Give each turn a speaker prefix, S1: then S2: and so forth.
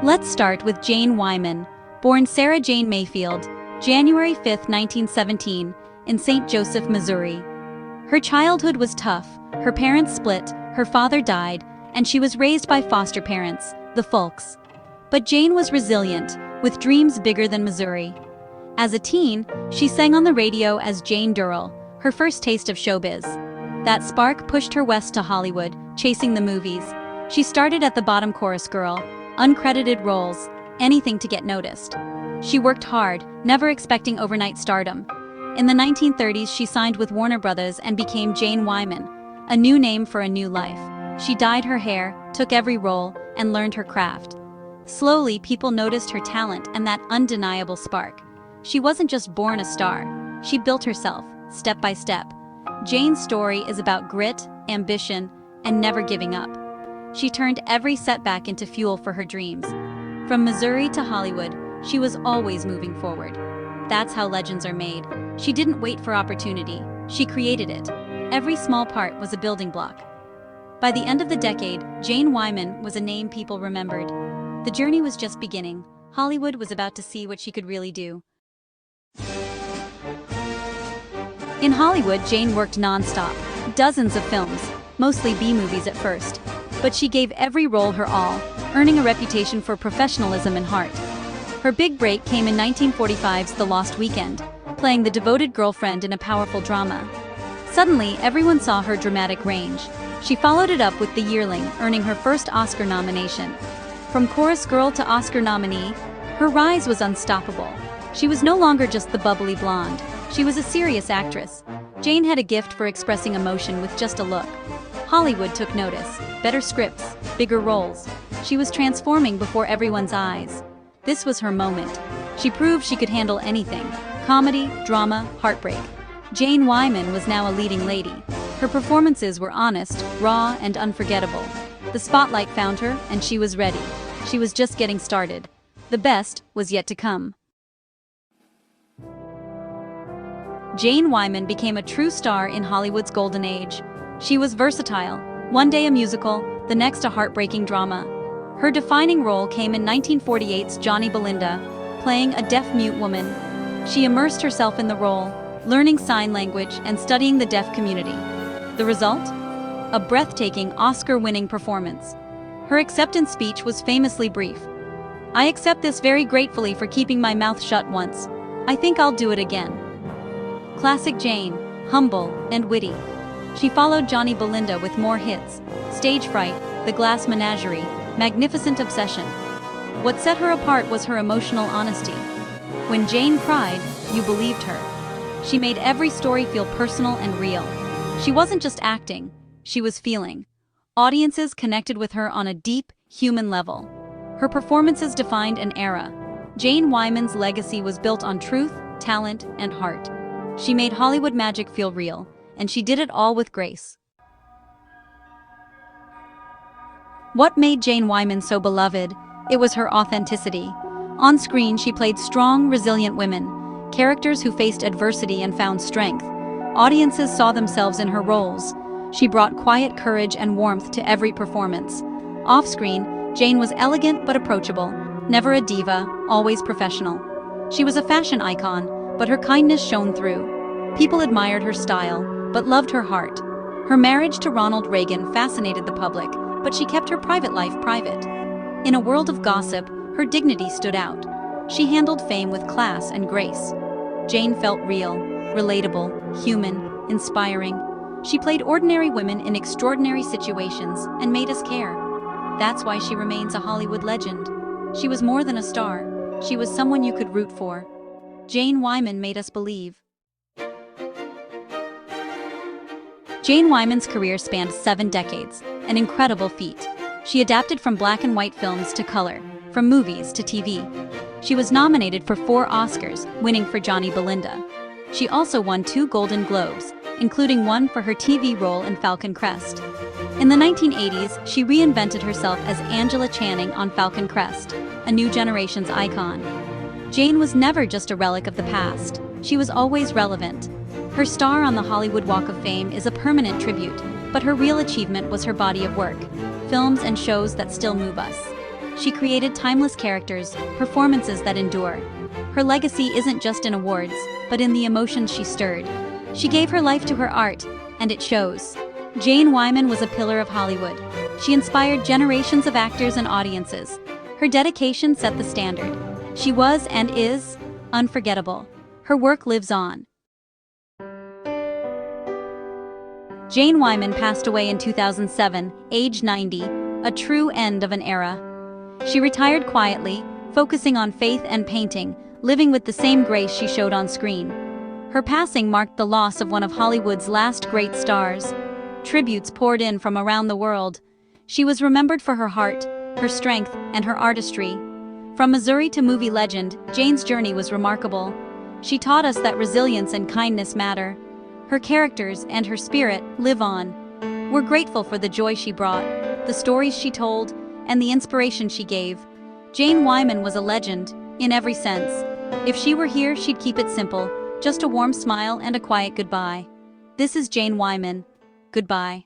S1: Let's start with Jane Wyman, born Sarah Jane Mayfield, January 5, 1917, in St. Joseph, Missouri. Her childhood was tough. Her parents split, her father died, and she was raised by foster parents, the Folks. But Jane was resilient, with dreams bigger than Missouri. As a teen, she sang on the radio as Jane Durrell, her first taste of showbiz. That spark pushed her west to Hollywood, chasing the movies. She started at the bottom chorus girl, uncredited roles, anything to get noticed. She worked hard, never expecting overnight stardom. In the 1930s, she signed with Warner Brothers and became Jane Wyman, a new name for a new life. She dyed her hair, took every role, and learned her craft. Slowly, people noticed her talent and that undeniable spark. She wasn't just born a star. She built herself, step by step. Jane's story is about grit, ambition, and never giving up. She turned every setback into fuel for her dreams. From Missouri to Hollywood, she was always moving forward. That's how legends are made. She didn't wait for opportunity. She created it. Every small part was a building block. By the end of the decade, Jane Wyman was a name people remembered. The journey was just beginning. Hollywood was about to see what she could really do. In Hollywood, Jane worked non-stop. Dozens of films, mostly B-movies at first. But she gave every role her all, earning a reputation for professionalism and heart. Her big break came in 1945's The Lost Weekend, playing the devoted girlfriend in a powerful drama. Suddenly, everyone saw her dramatic range. She followed it up with The Yearling, earning her first Oscar nomination. From chorus girl to Oscar nominee, her rise was unstoppable. She was no longer just the bubbly blonde. She was a serious actress. Jane had a gift for expressing emotion with just a look. Hollywood took notice. Better scripts, bigger roles. She was transforming before everyone's eyes. This was her moment. She proved she could handle anything. Comedy, drama, heartbreak. Jane Wyman was now a leading lady. Her performances were honest, raw, and unforgettable. The spotlight found her, and she was ready. She was just getting started. The best was yet to come. Jane Wyman became a true star in Hollywood's golden age. She was versatile, one day a musical, the next a heartbreaking drama. Her defining role came in 1948's Johnny Belinda, playing a deaf-mute woman. She immersed herself in the role, learning sign language and studying the deaf community. The result? A breathtaking Oscar-winning performance. Her acceptance speech was famously brief. "I accept this very gratefully for keeping my mouth shut once. I think I'll do it again." Classic Jane, humble and witty. She followed Johnny Belinda with more hits: Stage Fright, The Glass Menagerie, Magnificent Obsession. What set her apart was her emotional honesty. When Jane cried, you believed her. She made every story feel personal and real. She wasn't just acting, she was feeling. Audiences connected with her on a deep, human level. Her performances defined an era. Jane Wyman's legacy was built on truth, talent, and heart. She made Hollywood magic feel real, and she did it all with grace. What made Jane Wyman so beloved? It was her authenticity. On screen, she played strong, resilient women, characters who faced adversity and found strength. Audiences saw themselves in her roles. She brought quiet courage and warmth to every performance. Off-screen, Jane was elegant but approachable, never a diva, always professional. She was a fashion icon, but her kindness shone through. People admired her style, but loved her heart. Her marriage to Ronald Reagan fascinated the public, but she kept her private life private. In a world of gossip, her dignity stood out. She handled fame with class and grace. Jane felt real, relatable, human, inspiring. She played ordinary women in extraordinary situations and made us care. That's why she remains a Hollywood legend. She was more than a star. She was someone you could root for. Jane Wyman made us believe. Jane Wyman's career spanned 7 decades, an incredible feat. She adapted from black and white films to color, from movies to TV. She was nominated for 4 Oscars, winning for Johnny Belinda. She also won 2 Golden Globes, including one for her TV role in Falcon Crest. In the 1980s, she reinvented herself as Angela Channing on Falcon Crest, a new generation's icon. Jane was never just a relic of the past. She was always relevant. Her star on the Hollywood Walk of Fame is a permanent tribute, but her real achievement was her body of work, films and shows that still move us. She created timeless characters, performances that endure. Her legacy isn't just in awards, but in the emotions she stirred. She gave her life to her art, and it shows. Jane Wyman was a pillar of Hollywood. She inspired generations of actors and audiences. Her dedication set the standard. She was and is unforgettable. Her work lives on. Jane Wyman passed away in 2007, age 90, a true end of an era. She retired quietly, focusing on faith and painting, living with the same grace she showed on screen. Her passing marked the loss of one of Hollywood's last great stars. Tributes poured in from around the world. She was remembered for her heart, her strength, and her artistry. From Missouri to movie legend, Jane's journey was remarkable. She taught us that resilience and kindness matter. Her characters and her spirit live on. We're grateful for the joy she brought, the stories she told, and the inspiration she gave. Jane Wyman was a legend, in every sense. If she were here, she'd keep it simple, just a warm smile and a quiet goodbye. This is Jane Wyman. Goodbye.